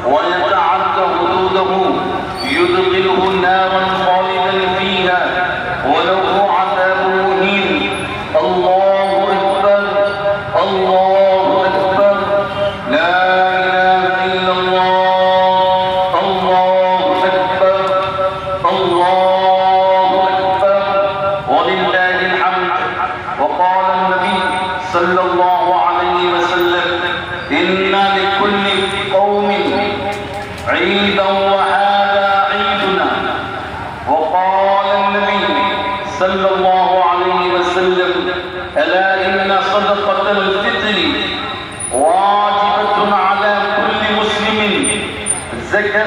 ويتعدى حدوده يدخله نارا خالدا فيها وله عذاب مهين. الله أكبر الله أكبر لا إله إلا الله. الله أكبر الله أكبر ولله الحمد. وقال النبي صلى الله عليه وسلم إن لكل قوم عيدا وهذا عيدنا. وقال النبي صلى الله عليه وسلم ألا إن صدقة الفطر واجبة على كل مسلم ذكر